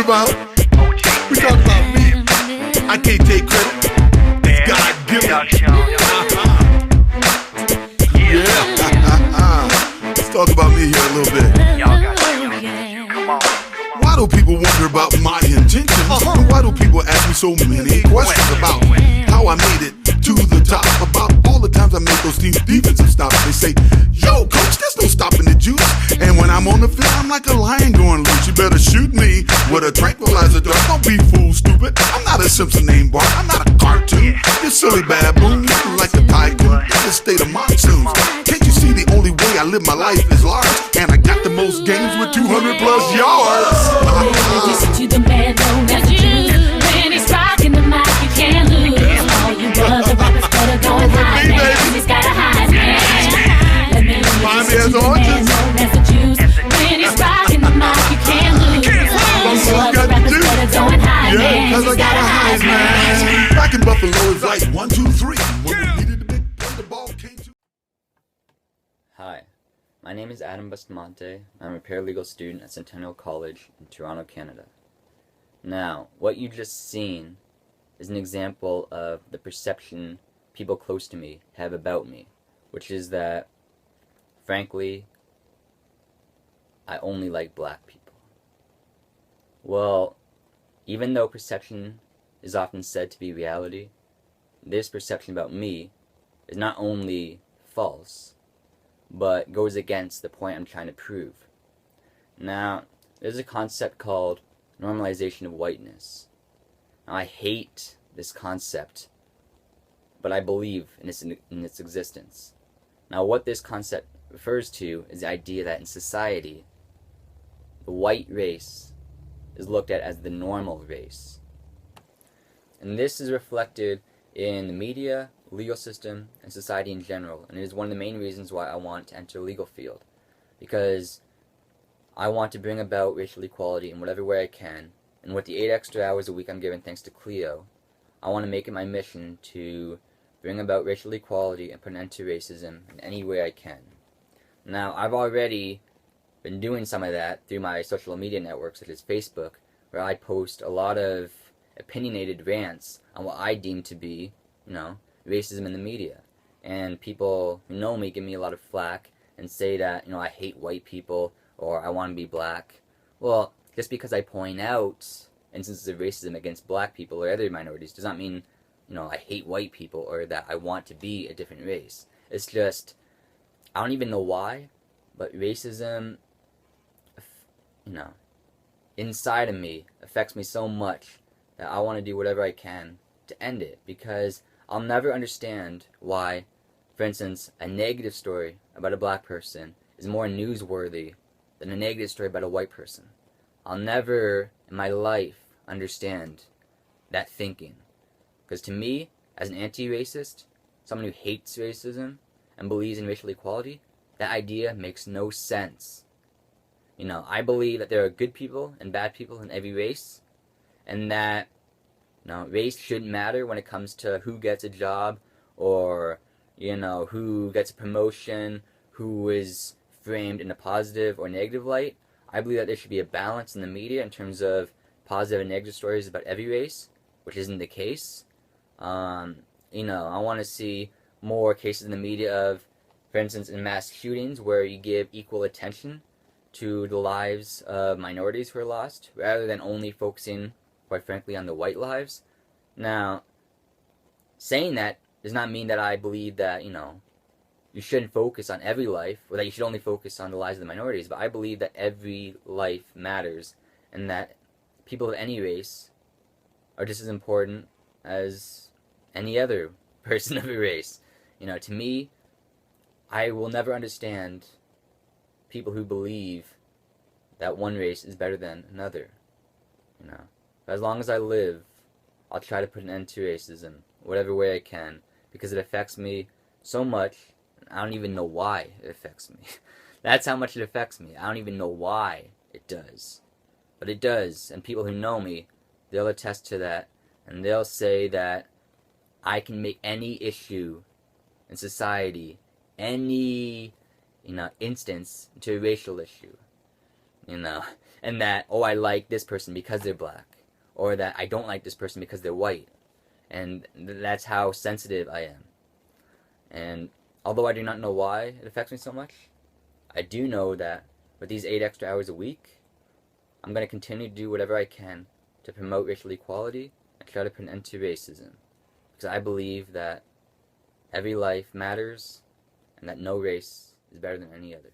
about? We talking about me. I can't take credit. It's God given. Yeah. Let's talk about me here a little bit. Why do people wonder about my intentions? And why do people ask me so many questions about how I made it to the top? About all the times I made those teams defensive stops. They say, yo, coach, there's no stopping the juice. And when I'm on the field, I'm like a lion going loose. You better shoot me with a tranquilizer dart. Don't be fool, stupid. I'm not a Simpson name bar. I'm not a cartoon. You silly baboon. You like a tycoon. It's the state of monsoons. Can't you see the only way I live my life is large? And I got the most games with 200 plus yards. Listen to the man known as the Jew. When he's rocking the mic, you can't lose. All you other rappers better go and hide, man, 'cause he's got a hide, man. Let me listen to the man known as the Jews. When he's rocking the mic, you can't lose. All you other rappers better go and hide, man, 'cause he's got a hide, man. Back in Buffalo, it's like 1, 2, 3. When we needed the big play, the ball came to. Hi, my name is Adam Bustamante. I'm a paralegal student at Centennial College in Toronto, Canada. Now, what you just seen is an example of the perception people close to me have about me, which is that, frankly, I only like black people. Well, even though perception is often said to be reality, this perception about me is not only false, but goes against the point I'm trying to prove. Now, there's a concept called normalization of whiteness. Now, I hate this concept, but I believe in its existence. Now, what this concept refers to is the idea that in society, the white race is looked at as the normal race. And this is reflected in the media, legal system, and society in general. And it is one of the main reasons why I want to enter the legal field. Because I want to bring about racial equality in whatever way I can. And with the 8 extra hours a week I'm given thanks to Clio, I want to make it my mission to bring about racial equality and put an end to racism in any way I can. Now, I've already been doing some of that through my social media networks such as Facebook, where I post a lot of opinionated rants on what I deem to be, racism in the media. And people who know me give me a lot of flack and say that, I hate white people or I want to be black. Well, just because I point out instances of racism against black people or other minorities does not mean, I hate white people or that I want to be a different race. It's just, I don't even know why, but racism, inside of me affects me so much that I want to do whatever I can to end it, because I'll never understand why, for instance, a negative story about a black person is more newsworthy than a negative story about a white person. I'll never in my life understand that thinking. Because to me, as an anti-racist, someone who hates racism and believes in racial equality, that idea makes no sense. I believe that there are good people and bad people in every race, and that race shouldn't matter when it comes to who gets a job or, who gets a promotion, who is framed in a positive or negative light. I believe that there should be a balance in the media in terms of positive and negative stories about every race, which isn't the case. I want to see more cases in the media of, for instance, in mass shootings where you give equal attention to the lives of minorities who are lost, rather than only focusing, quite frankly, on the white lives. Now, saying that does not mean that I believe that, you shouldn't focus on every life, or that you should only focus on the lives of the minorities, but I believe that every life matters, and that people of any race are just as important as any other person of a race. To me, I will never understand people who believe that one race is better than another. But as long as I live, I'll try to put an end to racism, whatever way I can, because it affects me so much. I don't even know why it affects me. That's how much it affects me. I don't even know why it does. But it does, and people who know me, they'll attest to that, and they'll say that I can make any issue in society, any instance, into a racial issue. you know, and that, oh, I like this person because they're black, or that I don't like this person because they're white, and that's how sensitive I am. And although I do not know why it affects me so much, I do know that with these 8 extra hours a week, I'm going to continue to do whatever I can to promote racial equality and try to put an end to racism. Because I believe that every life matters and that no race is better than any other.